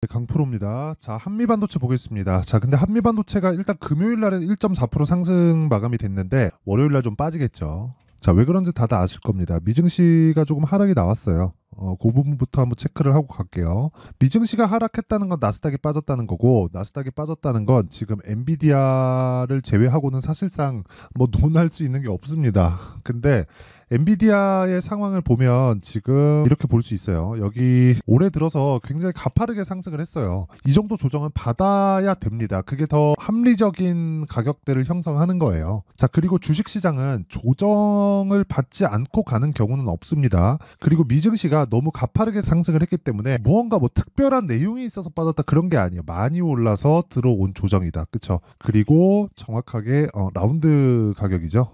강프로입니다. 자, 한미반도체 보겠습니다. 자, 근데 한미반도체가 일단 금요일 날에 1.4% 상승 마감이 됐는데 월요일 날 좀 빠지겠죠. 자, 왜 그런지 다들 아실 겁니다. 미증시가 조금 하락이 나왔어요. 그 부분부터 한번 체크를 하고 갈게요. 미증시가 하락했다는 건 나스닥이 빠졌다는 거고, 나스닥이 빠졌다는 건 지금 엔비디아를 제외하고는 사실상 뭐 논할 수 있는 게 없습니다. 근데 엔비디아의 상황을 보면 지금 이렇게 볼 수 있어요. 여기 올해 들어서 굉장히 가파르게 상승을 했어요. 이 정도 조정은 받아야 됩니다. 그게 더 합리적인 가격대를 형성하는 거예요. 자, 그리고 주식시장은 조정을 받지 않고 가는 경우는 없습니다. 그리고 미증시가 너무 가파르게 상승을 했기 때문에 무언가 뭐 특별한 내용이 있어서 빠졌다 그런 게 아니에요. 많이 올라서 들어온 조정이다. 그쵸? 그리고 정확하게 라운드 가격이죠.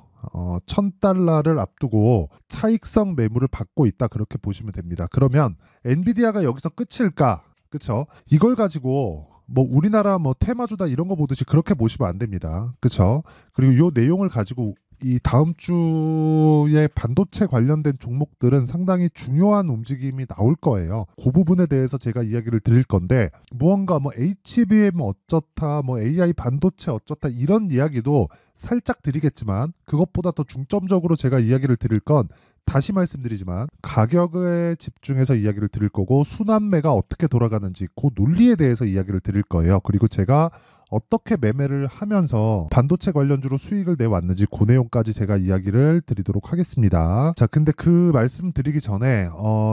1000달러를 앞두고 차익성 매물을 받고 있다, 그렇게 보시면 됩니다. 그러면 엔비디아가 여기서 끝일까? 그쵸? 이걸 가지고 뭐 우리나라 뭐 테마주다 이런 거 보듯이 그렇게 보시면 안 됩니다. 그쵸? 그리고 이 내용을 가지고 이 다음 주에 반도체 관련된 종목들은 상당히 중요한 움직임이 나올 거예요. 그 부분에 대해서 제가 이야기를 드릴 건데, 무언가 뭐 HBM 어쩌다, 뭐 AI 반도체 어쩌다 이런 이야기도 살짝 드리겠지만, 그것보다 더 중점적으로 제가 이야기를 드릴 건, 다시 말씀드리지만 가격에 집중해서 이야기를 드릴 거고, 순환매가 어떻게 돌아가는지 그 논리에 대해서 이야기를 드릴 거예요. 그리고 제가 어떻게 매매를 하면서 반도체 관련주로 수익을 내왔는지 그 내용까지 제가 이야기를 드리도록 하겠습니다. 자, 근데 그 말씀 드리기 전에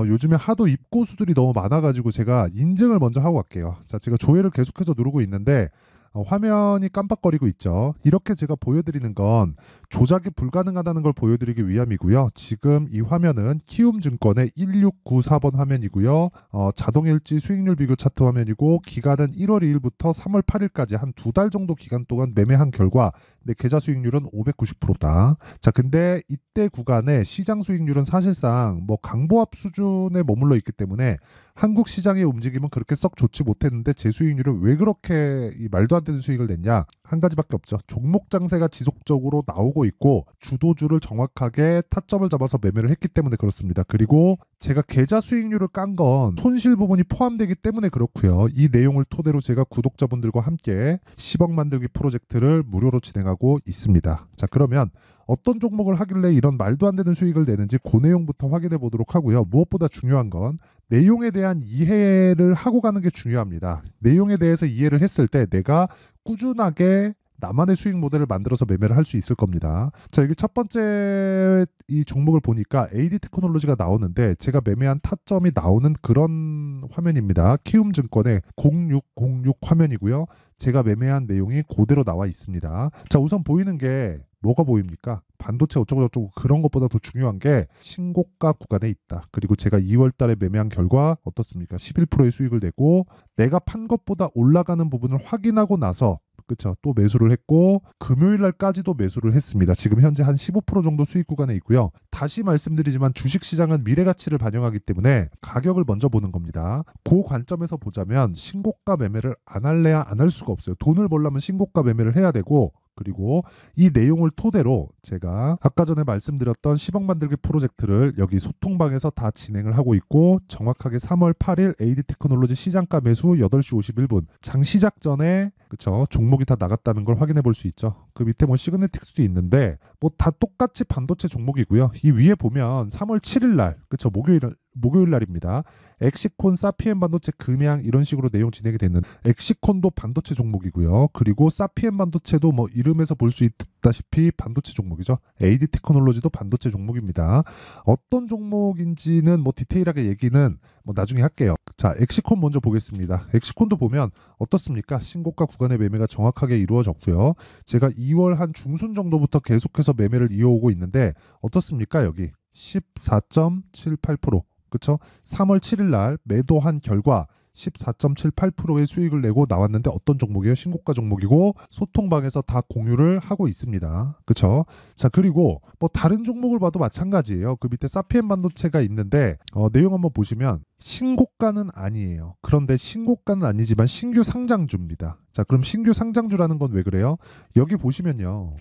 요즘에 하도 입고수들이 너무 많아가지고 제가 인증을 먼저 하고 갈게요. 자, 제가 조회를 계속해서 누르고 있는데 화면이 깜빡거리고 있죠. 이렇게 제가 보여드리는 건 조작이 불가능하다는 걸 보여드리기 위함이고요. 지금 이 화면은 키움증권의 1694번 화면이고요. 자동일지 수익률 비교 차트 화면이고, 기간은 1월 2일부터 3월 8일까지 한 2달 정도 기간 동안 매매한 결과 내 계좌 수익률은 590%다. 자, 근데 이때 구간에 시장 수익률은 사실상 뭐 강보합 수준에 머물러 있기 때문에 한국 시장의 움직임은 그렇게 썩 좋지 못했는데, 제 수익률은 왜 그렇게 이 말도 안 되는 수익을 냈냐? 한 가지밖에 없죠. 종목 장세가 지속적으로 나오고 있고 주도주를 정확하게 타점을 잡아서 매매를 했기 때문에 그렇습니다. 그리고 제가 계좌 수익률을 깐 건 손실 부분이 포함되기 때문에 그렇고요. 이 내용을 토대로 제가 구독자분들과 함께 10억 만들기 프로젝트를 무료로 진행하고 있습니다. 자, 그러면 어떤 종목을 하길래 이런 말도 안 되는 수익을 내는지 그 내용부터 확인해 보도록 하고요. 무엇보다 중요한 건 내용에 대한 이해를 하고 가는 게 중요합니다. 내용에 대해서 이해를 했을 때 내가 꾸준하게 나만의 수익 모델을 만들어서 매매를 할 수 있을 겁니다. 자, 여기 첫 번째 이 종목을 보니까 AD 테크놀로지가 나오는데, 제가 매매한 타점이 나오는 그런 화면입니다. 키움증권의 0606 화면이고요. 제가 매매한 내용이 그대로 나와 있습니다. 자, 우선 보이는 게 뭐가 보입니까? 반도체 어쩌고저쩌고 그런 것보다 더 중요한 게 신고가 구간에 있다. 그리고 제가 2월 달에 매매한 결과 어떻습니까? 11%의 수익을 내고, 내가 판 것보다 올라가는 부분을 확인하고 나서 그쵸, 또 매수를 했고 금요일 날까지도 매수를 했습니다. 지금 현재 한 15% 정도 수익 구간에 있고요. 다시 말씀드리지만 주식시장은 미래가치를 반영하기 때문에 가격을 먼저 보는 겁니다. 그 관점에서 보자면 신고가 매매를 안 할래야 안 할 수가 없어요. 돈을 벌려면 신고가 매매를 해야 되고, 그리고 이 내용을 토대로 제가 아까 전에 말씀드렸던 10억 만들기 프로젝트를 여기 소통방에서 다 진행을 하고 있고, 정확하게 3월 8일 AD 테크놀로지 시장가 매수 8시 51분 장 시작 전에 그쵸, 종목이 다 나갔다는 걸 확인해 볼 수 있죠. 그 밑에 뭐 시그네틱스도 있는데 뭐 다 똑같이 반도체 종목이고요. 이 위에 보면 3월 7일 날 그쵸, 목요일 날입니다. 엑시콘, 사피엔 반도체, 금양 이런 식으로 내용 진행이 됐는데, 엑시콘도 반도체 종목이고요. 그리고 사피엔 반도체도 뭐 이름에서 볼 수 있다시피 반도체 종목이죠. AD 테크놀로지도 반도체 종목입니다. 어떤 종목인지는 뭐 디테일하게 얘기는 뭐 나중에 할게요. 자, 엑시콘 먼저 보겠습니다. 엑시콘도 보면 어떻습니까? 신고가 구간의 매매가 정확하게 이루어졌고요. 제가 2월 한 중순 정도부터 계속해서 매매를 이어오고 있는데 어떻습니까? 여기 14.78%. 그쵸? 3월 7일 날 매도한 결과 14.78%의 수익을 내고 나왔는데 어떤 종목이에요? 신고가 종목이고 소통방에서 다 공유를 하고 있습니다. 그쵸? 자, 그리고 뭐 다른 종목을 봐도 마찬가지예요. 그 밑에 사피엔 반도체가 있는데 내용 한번 보시면 신고가는 아니에요. 그런데 신고가는 아니지만 신규 상장주입니다. 자, 그럼 신규 상장주라는 건 왜 그래요? 여기 보시면요.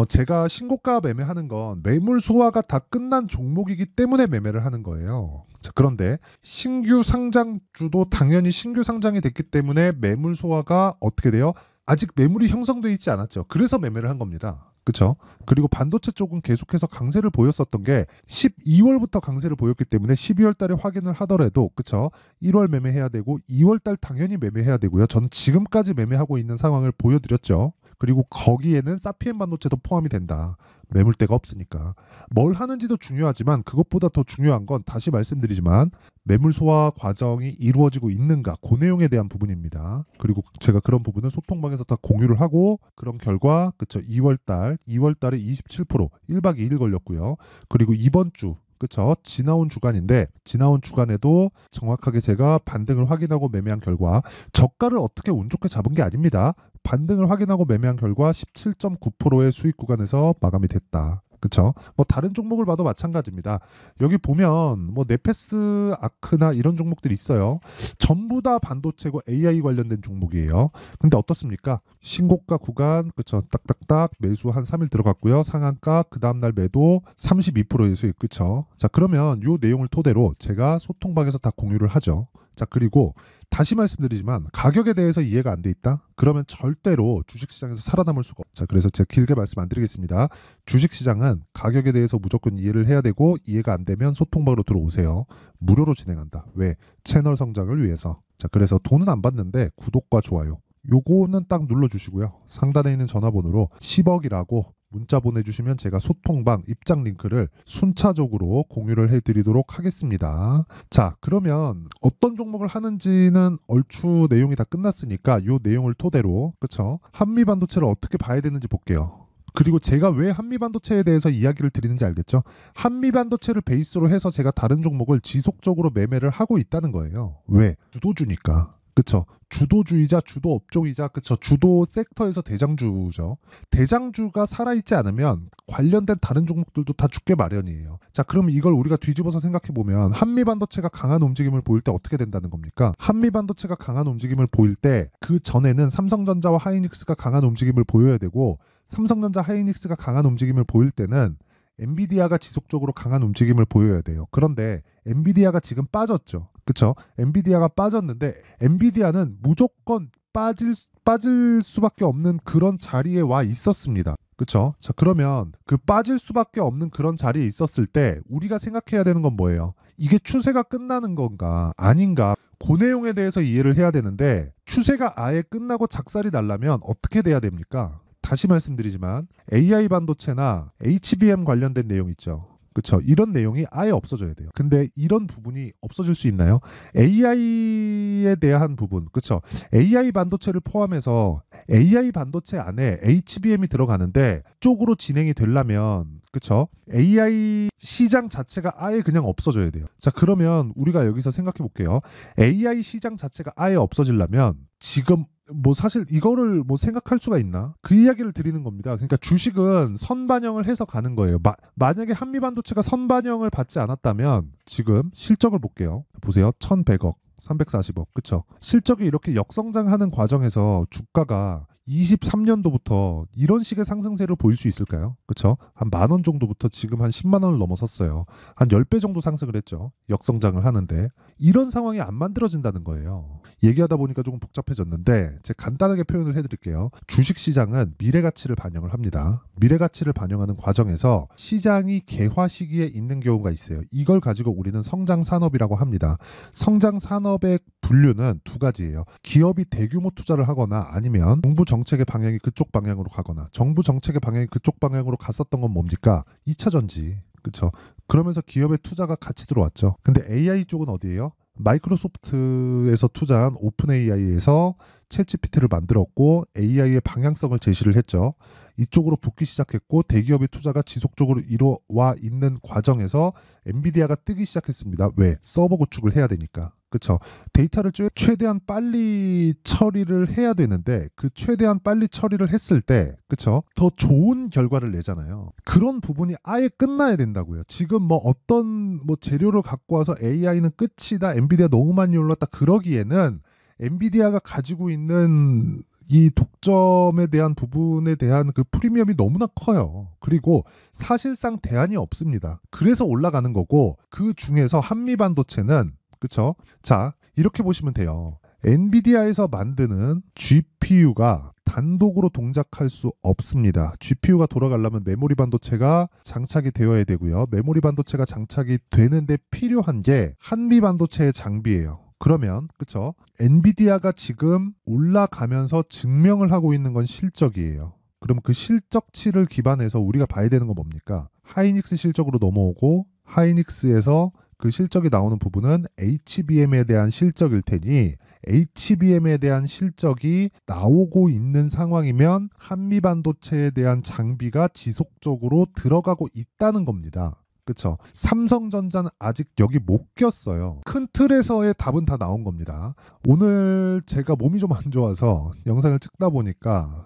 제가 신고가 매매하는 건 매물 소화가 다 끝난 종목이기 때문에 매매를 하는 거예요. 자, 그런데 신규 상장주도 당연히 신규 상장이 됐기 때문에 매물 소화가 어떻게 돼요? 아직 매물이 형성돼 있지 않았죠. 그래서 매매를 한 겁니다. 그렇죠? 그리고 반도체 쪽은 계속해서 강세를 보였었던 게 12월부터 강세를 보였기 때문에 12월 달에 확인을 하더라도 그렇죠? 1월 매매해야 되고 2월 달 당연히 매매해야 되고요. 저는 지금까지 매매하고 있는 상황을 보여드렸죠. 그리고 거기에는 사피엔 반도체도 포함이 된다. 매물대가 없으니까. 뭘 하는지도 중요하지만 그것보다 더 중요한 건 다시 말씀드리지만 매물 소화 과정이 이루어지고 있는가 그 내용에 대한 부분입니다. 그리고 제가 그런 부분은 소통방에서 다 공유를 하고 그런 결과 그쵸 2월 달에 27% 1박 2일 걸렸고요. 그리고 이번 주 그쵸 지나온 주간인데 지나온 주간에도 정확하게 제가 반등을 확인하고 매매한 결과 저가를 어떻게 운 좋게 잡은 게 아닙니다. 반등을 확인하고 매매한 결과 17.9%의 수익 구간에서 마감이 됐다. 그쵸? 뭐 다른 종목을 봐도 마찬가지입니다. 여기 보면 뭐 네페스 아크나 이런 종목들이 있어요. 전부 다 반도체고 AI 관련된 종목이에요. 근데 어떻습니까? 신고가 구간 그쵸? 딱딱딱 매수 한 3일 들어갔고요. 상한가 그 다음날 매도 32%의 수익 그쵸? 자 그러면 요 내용을 토대로 제가 소통방에서 다 공유를 하죠. 자 그리고 다시 말씀드리지만 가격에 대해서 이해가 안 돼 있다? 그러면 절대로 주식시장에서 살아남을 수가 없죠. 자 그래서 제가 길게 말씀 안 드리겠습니다. 주식시장은 가격에 대해서 무조건 이해를 해야 되고 이해가 안 되면 소통방으로 들어오세요. 무료로 진행한다. 왜? 채널 성장을 위해서. 자 그래서 돈은 안 받는데 구독과 좋아요 요거는 딱 눌러주시고요. 상단에 있는 전화번호로 10억이라고 문자 보내주시면 제가 소통방 입장 링크를 순차적으로 공유를 해드리도록 하겠습니다. 자 그러면 어떤 종목을 하는지는 얼추 내용이 다 끝났으니까 이 내용을 토대로 그쵸 한미반도체를 어떻게 봐야 되는지 볼게요. 그리고 제가 왜 한미반도체에 대해서 이야기를 드리는지 알겠죠? 한미반도체를 베이스로 해서 제가 다른 종목을 지속적으로 매매를 하고 있다는 거예요. 왜? 주도주니까. 그쵸? 주도주이자 주도 업종이자 그쵸? 주도 섹터에서 대장주죠. 대장주가 살아있지 않으면 관련된 다른 종목들도 다 죽게 마련이에요. 자, 그럼 이걸 우리가 뒤집어서 생각해 보면 한미반도체가 강한 움직임을 보일 때 어떻게 된다는 겁니까? 한미반도체가 강한 움직임을 보일 때 그 전에는 삼성전자와 하이닉스가 강한 움직임을 보여야 되고 삼성전자 하이닉스가 강한 움직임을 보일 때는 엔비디아가 지속적으로 강한 움직임을 보여야 돼요. 그런데 엔비디아가 지금 빠졌죠. 그쵸? 엔비디아가 빠졌는데 엔비디아는 무조건 빠질 수밖에 없는 그런 자리에 와 있었습니다. 그쵸? 자, 그러면 그 빠질 수밖에 없는 그런 자리에 있었을 때 우리가 생각해야 되는 건 뭐예요? 이게 추세가 끝나는 건가? 아닌가? 그 내용에 대해서 이해를 해야 되는데 추세가 아예 끝나고 작살이 나려면 어떻게 돼야 됩니까? 다시 말씀드리지만 AI 반도체나 HBM 관련된 내용 있죠. 그렇죠. 이런 내용이 아예 없어져야 돼요. 근데 이런 부분이 없어질 수 있나요? AI에 대한 부분, 그렇죠. AI 반도체를 포함해서 AI 반도체 안에 HBM이 들어가는데 쪽으로 진행이 되려면 그렇죠. AI 시장 자체가 아예 그냥 없어져야 돼요. 자, 그러면 우리가 여기서 생각해 볼게요. AI 시장 자체가 아예 없어지려면 지금 뭐 사실 이거를 뭐 생각할 수가 있나? 그 이야기를 드리는 겁니다. 그러니까 주식은 선반영을 해서 가는 거예요. 만약에 한미반도체가 선반영을 받지 않았다면 지금 실적을 볼게요. 보세요. 1100억, 340억. 그쵸? 실적이 이렇게 역성장하는 과정에서 주가가 23년도부터 이런 식의 상승세를 보일 수 있을까요? 그쵸? 한 10,000원 정도부터 지금 한 10만 원을 넘어섰어요. 한 10배 정도 상승을 했죠. 역성장을 하는데 이런 상황이 안 만들어진다는 거예요. 얘기하다 보니까 조금 복잡해졌는데 제가 간단하게 표현을 해드릴게요. 주식시장은 미래가치를 반영을 합니다. 미래가치를 반영하는 과정에서 시장이 개화 시기에 있는 경우가 있어요. 이걸 가지고 우리는 성장산업이라고 합니다. 성장산업의 분류는 두 가지예요. 기업이 대규모 투자를 하거나 아니면 정부 정책의 방향이 그쪽 방향으로 가거나 정부 정책의 방향이 그쪽 방향으로 갔었던 건 뭡니까? 2차 전지. 그렇죠. 그러면서 기업의 투자가 같이 들어왔죠. 근데 AI 쪽은 어디예요? 마이크로소프트에서 투자한 오픈 AI에서 챗GPT를 만들었고 AI의 방향성을 제시를 했죠. 이쪽으로 붙기 시작했고 대기업의 투자가 지속적으로 이루어와 있는 과정에서 엔비디아가 뜨기 시작했습니다. 왜? 서버 구축을 해야 되니까. 그쵸? 데이터를 최대한 빨리 처리를 해야 되는데 그 최대한 빨리 처리를 했을 때 그쵸? 더 좋은 결과를 내잖아요. 그런 부분이 아예 끝나야 된다고요. 지금 뭐 어떤 뭐 재료를 갖고 와서 AI는 끝이다. 엔비디아 너무 많이 올랐다. 그러기에는 엔비디아가 가지고 있는 이 독점에 대한 부분에 대한 그 프리미엄이 너무나 커요. 그리고 사실상 대안이 없습니다. 그래서 올라가는 거고 그 중에서 한미반도체는 그쵸? 자, 이렇게 보시면 돼요. 엔비디아에서 만드는 GPU가 단독으로 동작할 수 없습니다. GPU가 돌아가려면 메모리 반도체가 장착이 되어야 되고요. 메모리 반도체가 장착이 되는데 필요한 게 한미 반도체의 장비예요. 그러면 그쵸? 엔비디아가 지금 올라가면서 증명을 하고 있는 건 실적이에요. 그럼 그 실적치를 기반해서 우리가 봐야 되는 건 뭡니까? 하이닉스 실적으로 넘어오고 하이닉스에서 그 실적이 나오는 부분은 HBM에 대한 실적일 테니 HBM에 대한 실적이 나오고 있는 상황이면 한미반도체에 대한 장비가 지속적으로 들어가고 있다는 겁니다. 그쵸? 삼성전자는 아직 여기 못 꼈어요. 큰 틀에서의 답은 다 나온 겁니다. 오늘 제가 몸이 좀 안 좋아서 영상을 찍다 보니까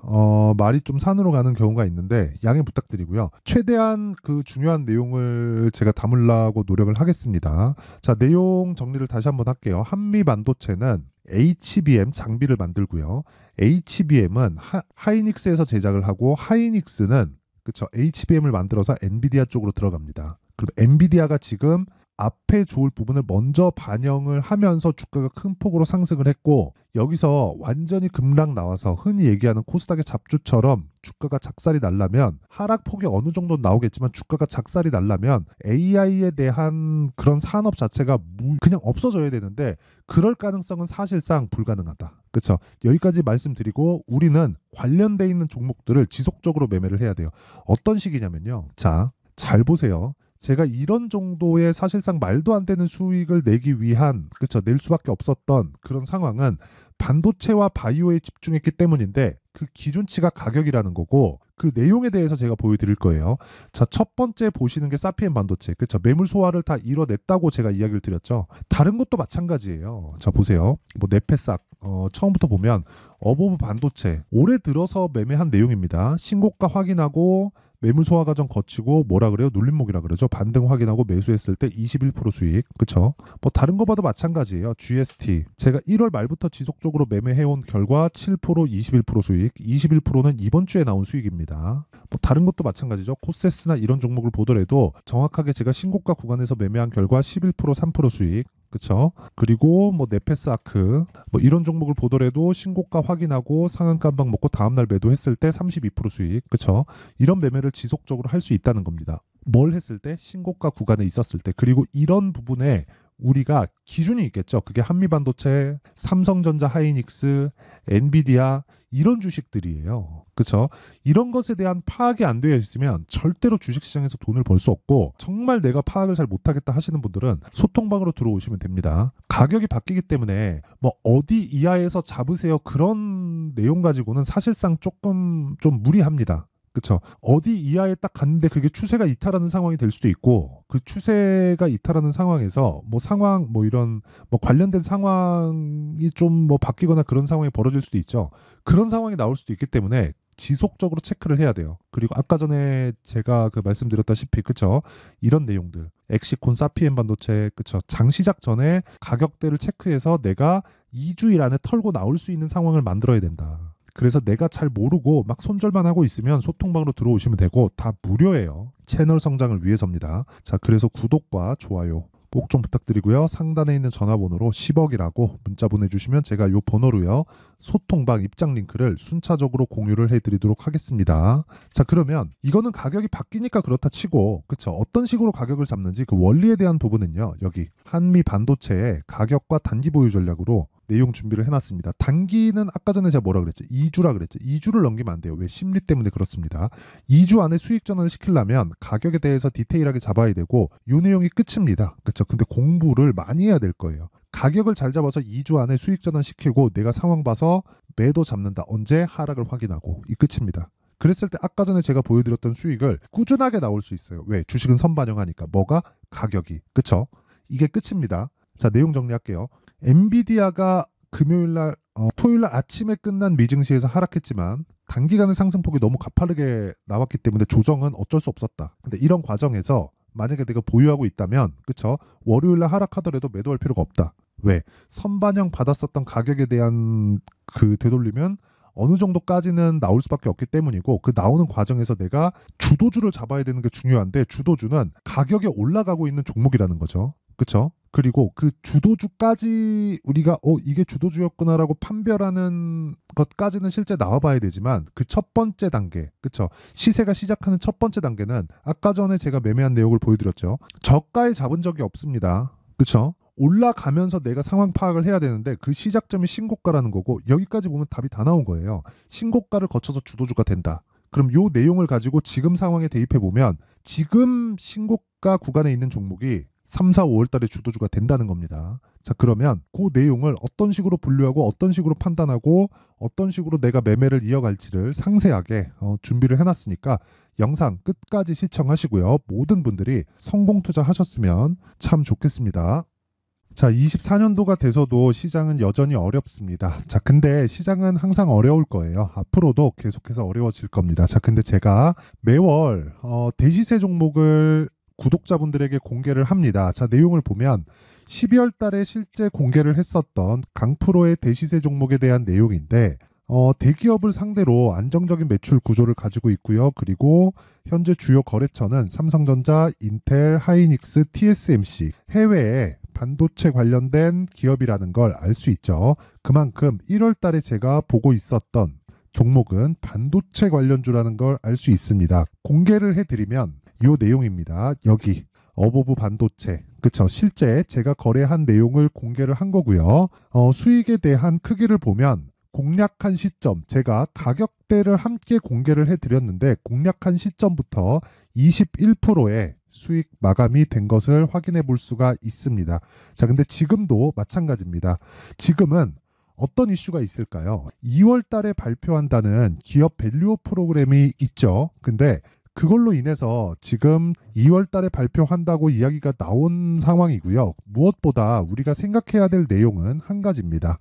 말이 좀 산으로 가는 경우가 있는데 양해 부탁드리고요. 최대한 그 중요한 내용을 제가 담으려고 노력을 하겠습니다. 자, 내용 정리를 다시 한번 할게요. 한미 반도체는 HBM 장비를 만들고요. HBM은 하이닉스에서 제작을 하고 하이닉스는 그쵸? HBM을 만들어서 엔비디아 쪽으로 들어갑니다. 그럼 엔비디아가 지금 앞에 좋을 부분을 먼저 반영을 하면서 주가가 큰 폭으로 상승을 했고 여기서 완전히 급락 나와서 흔히 얘기하는 코스닥의 잡주처럼 주가가 작살이 날라면 하락폭이 어느 정도 나오겠지만 주가가 작살이 날라면 AI에 대한 그런 산업 자체가 그냥 없어져야 되는데 그럴 가능성은 사실상 불가능하다. 그렇죠? 여기까지 말씀드리고 우리는 관련돼 있는 종목들을 지속적으로 매매를 해야 돼요. 어떤 식이냐면요. 자, 잘 보세요. 제가 이런 정도의 사실상 말도 안 되는 수익을 내기 위한 그쵸 낼 수밖에 없었던 그런 상황은 반도체와 바이오에 집중했기 때문인데 그 기준치가 가격이라는 거고 그 내용에 대해서 제가 보여드릴 거예요. 자, 첫 번째 보시는 게 사피엔 반도체. 그쵸? 매물 소화를 다 이뤄냈다고 제가 이야기를 드렸죠. 다른 것도 마찬가지예요. 자, 보세요. 뭐 네페삭 처음부터 보면 어보브 반도체 올해 들어서 매매한 내용입니다. 신고가 확인하고 매물 소화 과정 거치고 뭐라 그래요? 눌림목이라 그러죠. 반등 확인하고 매수했을 때 21% 수익. 그쵸? 뭐 다른 거 봐도 마찬가지예요. GST. 제가 1월 말부터 지속적으로 매매해온 결과 7% 21% 수익. 21%는 이번 주에 나온 수익입니다. 뭐 다른 것도 마찬가지죠. 코세스나 이런 종목을 보더라도 정확하게 제가 신고가 구간에서 매매한 결과 11% 3% 수익. 그쵸? 그리고 뭐 네페스 아크 뭐 이런 종목을 보더라도 신고가 확인하고 상한가 한 방 먹고 다음날 매도했을 때 32% 수익. 그쵸? 이런 매매를 지속적으로 할 수 있다는 겁니다. 뭘 했을 때? 신고가 구간에 있었을 때. 그리고 이런 부분에 우리가 기준이 있겠죠. 그게 한미반도체, 삼성전자 하이닉스, 엔비디아 이런 주식들이에요. 그렇죠? 이런 것에 대한 파악이 안 되어 있으면 절대로 주식시장에서 돈을 벌 수 없고 정말 내가 파악을 잘 못하겠다 하시는 분들은 소통방으로 들어오시면 됩니다. 가격이 바뀌기 때문에 뭐 어디 이하에서 잡으세요 그런 내용 가지고는 사실상 조금 좀 무리합니다. 그쵸. 어디 이하에 딱 갔는데 그게 추세가 이탈하는 상황이 될 수도 있고 그 추세가 이탈하는 상황에서 뭐 상황 뭐 이런 뭐 관련된 상황이 좀 뭐 바뀌거나 그런 상황이 벌어질 수도 있죠. 그런 상황이 나올 수도 있기 때문에 지속적으로 체크를 해야 돼요. 그리고 아까 전에 제가 그 말씀드렸다시피 그쵸. 이런 내용들 엑시콘 사피엔 반도체 그쵸. 장 시작 전에 가격대를 체크해서 내가 2주일 안에 털고 나올 수 있는 상황을 만들어야 된다. 그래서 내가 잘 모르고 막 손절만 하고 있으면 소통방으로 들어오시면 되고 다 무료예요. 채널 성장을 위해서입니다. 자, 그래서 구독과 좋아요 꼭 좀 부탁드리고요. 상단에 있는 전화번호로 10억이라고 문자 보내주시면 제가 요 번호로요. 소통방 입장 링크를 순차적으로 공유를 해드리도록 하겠습니다. 자, 그러면 이거는 가격이 바뀌니까 그렇다 치고 그쵸? 어떤 식으로 가격을 잡는지 그 원리에 대한 부분은요. 여기 한미 반도체의 가격과 단기 보유 전략으로 내용 준비를 해놨습니다. 단기는 아까 전에 제가 뭐라 그랬죠? 2주라 그랬죠. 2주를 넘기면 안 돼요. 왜? 심리 때문에 그렇습니다. 2주 안에 수익 전환을 시키려면 가격에 대해서 디테일하게 잡아야 되고 이 내용이 끝입니다. 그렇죠? 근데 공부를 많이 해야 될 거예요. 가격을 잘 잡아서 2주 안에 수익 전환 시키고 내가 상황 봐서 매도 잡는다. 언제? 하락을 확인하고 이 끝입니다. 그랬을 때 아까 전에 제가 보여드렸던 수익을 꾸준하게 나올 수 있어요. 왜? 주식은 선반영하니까. 뭐가? 가격이. 그쵸? 이게 끝입니다. 자, 내용 정리할게요. 엔비디아가 금요일날 토요일날 아침에 끝난 미증시에서 하락했지만 단기간의 상승폭이 너무 가파르게 나왔기 때문에 조정은 어쩔 수 없었다. 근데 이런 과정에서 만약에 내가 보유하고 있다면 그쵸? 월요일날 하락하더라도 매도할 필요가 없다. 왜? 선반영 받았었던 가격에 대한 그 되돌리면 어느 정도까지는 나올 수밖에 없기 때문이고, 그 나오는 과정에서 내가 주도주를 잡아야 되는 게 중요한데, 주도주는 가격이 올라가고 있는 종목이라는 거죠. 그쵸? 그리고 그 주도주까지 우리가 이게 주도주였구나라고 판별하는 것까지는 실제 나와봐야 되지만, 그 첫 번째 단계, 그쵸? 시세가 시작하는 첫 번째 단계는 아까 전에 제가 매매한 내용을 보여드렸죠. 저가에 잡은 적이 없습니다. 그쵸? 올라가면서 내가 상황 파악을 해야 되는데 그 시작점이 신고가라는 거고, 여기까지 보면 답이 다 나온 거예요. 신고가를 거쳐서 주도주가 된다. 그럼 요 내용을 가지고 지금 상황에 대입해 보면 지금 신고가 구간에 있는 종목이 3, 4, 5월 달에 주도주가 된다는 겁니다. 자, 그러면 그 내용을 어떤 식으로 분류하고 어떤 식으로 판단하고 어떤 식으로 내가 매매를 이어갈지를 상세하게 준비를 해놨으니까 영상 끝까지 시청하시고요. 모든 분들이 성공 투자하셨으면 참 좋겠습니다. 자, 24년도가 돼서도 시장은 여전히 어렵습니다. 자, 근데 시장은 항상 어려울 거예요. 앞으로도 계속해서 어려워질 겁니다. 자, 근데 제가 매월 대시세 종목을 구독자분들에게 공개를 합니다. 자, 내용을 보면 12월 달에 실제 공개를 했었던 강프로의 대시세 종목에 대한 내용인데, 대기업을 상대로 안정적인 매출 구조를 가지고 있고요. 그리고 현재 주요 거래처는 삼성전자, 인텔, 하이닉스, TSMC, 해외에 반도체 관련된 기업이라는 걸 알 수 있죠. 그만큼 1월 달에 제가 보고 있었던 종목은 반도체 관련주라는 걸 알 수 있습니다. 공개를 해드리면 이 내용입니다. 여기 어보브 반도체, 그쵸? 실제 제가 거래한 내용을 공개를 한 거고요. 수익에 대한 크기를 보면 공략한 시점, 제가 가격대를 함께 공개를 해드렸는데 공략한 시점부터 21%의 수익 마감이 된 것을 확인해 볼 수가 있습니다. 자, 근데 지금도 마찬가지입니다. 지금은 어떤 이슈가 있을까요? 2월 달에 발표한다는 기업 밸류업 프로그램이 있죠. 근데 그걸로 인해서 지금 2월 달에 발표한다고 이야기가 나온 상황이고요. 무엇보다 우리가 생각해야 될 내용은 한 가지입니다.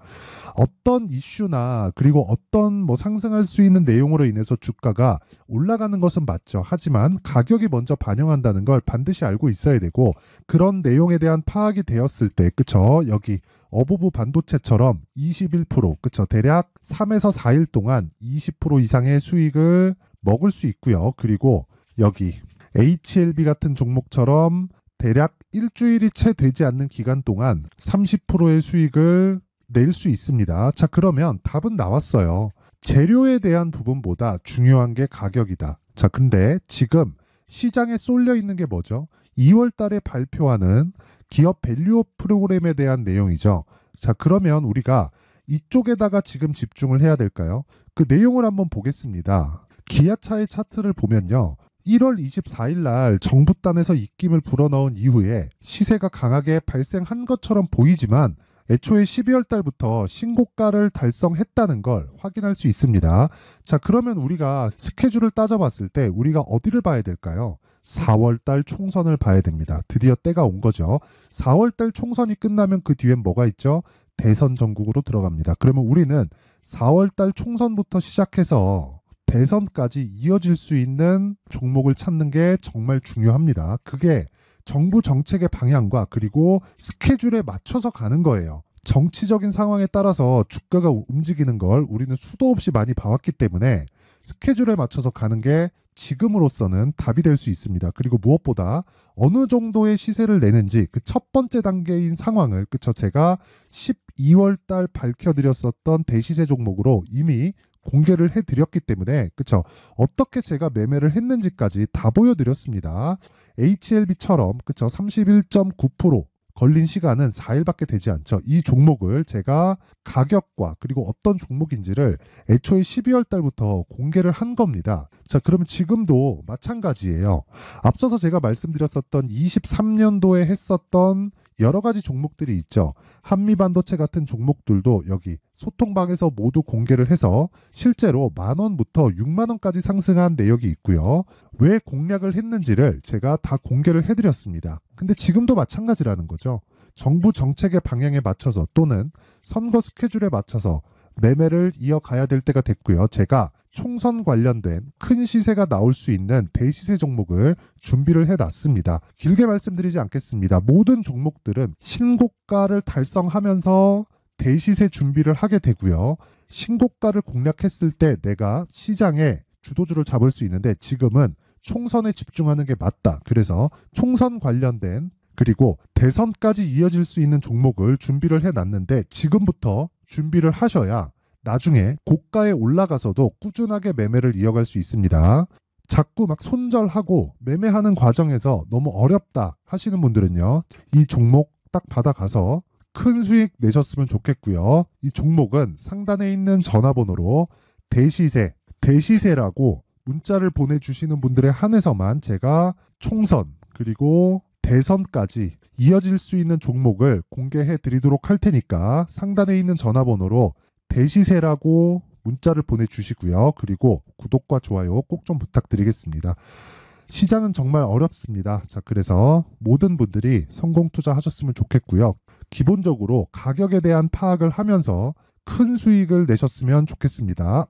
어떤 이슈나 그리고 어떤 상승할 수 있는 내용으로 인해서 주가가 올라가는 것은 맞죠. 하지만 가격이 먼저 반영한다는 걸 반드시 알고 있어야 되고, 그런 내용에 대한 파악이 되었을 때, 그쵸? 여기 어보브 반도체처럼 21%, 그쵸? 대략 3에서 4일 동안 20% 이상의 수익을 먹을 수 있고요. 그리고 여기 HLB 같은 종목처럼 대략 일주일이 채 되지 않는 기간 동안 30%의 수익을 낼 수 있습니다. 자, 그러면 답은 나왔어요. 재료에 대한 부분보다 중요한 게 가격이다. 자, 근데 지금 시장에 쏠려 있는 게 뭐죠? 2월 달에 발표하는 기업 밸류업 프로그램에 대한 내용이죠. 자, 그러면 우리가 이쪽에다가 지금 집중을 해야 될까요? 그 내용을 한번 보겠습니다. 기아차의 차트를 보면요. 1월 24일 날 정부단에서 입김을 불어넣은 이후에 시세가 강하게 발생한 것처럼 보이지만 애초에 12월 달부터 신고가를 달성했다는 걸 확인할 수 있습니다. 자, 그러면 우리가 스케줄을 따져봤을 때 우리가 어디를 봐야 될까요? 4월 달 총선을 봐야 됩니다. 드디어 때가 온 거죠. 4월 달 총선이 끝나면 그 뒤엔 뭐가 있죠? 대선 전국으로 들어갑니다. 그러면 우리는 4월 달 총선부터 시작해서 대선까지 이어질 수 있는 종목을 찾는 게 정말 중요합니다. 그게 정부 정책의 방향과 그리고 스케줄에 맞춰서 가는 거예요. 정치적인 상황에 따라서 주가가 움직이는 걸 우리는 수도 없이 많이 봐왔기 때문에 스케줄에 맞춰서 가는 게 지금으로서는 답이 될 수 있습니다. 그리고 무엇보다 어느 정도의 시세를 내는지 그 첫 번째 단계인 상황을, 그쵸? 제가 12월 달 밝혀드렸었던 대시세 종목으로 이미 공개를 해드렸기 때문에, 그쵸? 어떻게 제가 매매를 했는지까지 다 보여드렸습니다. HLB처럼, 그쵸? 31.9% 걸린 시간은 4일밖에 되지 않죠. 이 종목을 제가 가격과 그리고 어떤 종목인지를 애초에 12월 달부터 공개를 한 겁니다. 자, 그러면 지금도 마찬가지예요. 앞서서 제가 말씀드렸었던 23년도에 했었던 여러 가지 종목들이 있죠. 한미반도체 같은 종목들도 여기 소통방에서 모두 공개를 해서 실제로 10,000원부터 60,000원까지 상승한 내역이 있고요. 왜 공략을 했는지를 제가 다 공개를 해드렸습니다. 근데 지금도 마찬가지라는 거죠. 정부 정책의 방향에 맞춰서 또는 선거 스케줄에 맞춰서 매매를 이어가야 될 때가 됐고요. 제가 총선 관련된 큰 시세가 나올 수 있는 대시세 종목을 준비를 해놨습니다. 길게 말씀드리지 않겠습니다. 모든 종목들은 신고가를 달성하면서 대시세 준비를 하게 되고요. 신고가를 공략했을 때 내가 시장에 주도주를 잡을 수 있는데 지금은 총선에 집중하는 게 맞다. 그래서 총선 관련된 그리고 대선까지 이어질 수 있는 종목을 준비를 해놨는데 지금부터 준비를 하셔야 나중에 고가에 올라가서도 꾸준하게 매매를 이어갈 수 있습니다. 자꾸 막 손절하고 매매하는 과정에서 너무 어렵다 하시는 분들은요. 이 종목 딱 받아가서 큰 수익 내셨으면 좋겠고요. 이 종목은 상단에 있는 전화번호로 대시세라고 문자를 보내주시는 분들에 한해서만 제가 총선 그리고 대선까지 이어질 수 있는 종목을 공개해 드리도록 할 테니까 상단에 있는 전화번호로 대시세라고 문자를 보내주시고요. 그리고 구독과 좋아요 꼭 좀 부탁드리겠습니다. 시장은 정말 어렵습니다. 자, 그래서 모든 분들이 성공 투자하셨으면 좋겠고요. 기본적으로 가격에 대한 파악을 하면서 큰 수익을 내셨으면 좋겠습니다.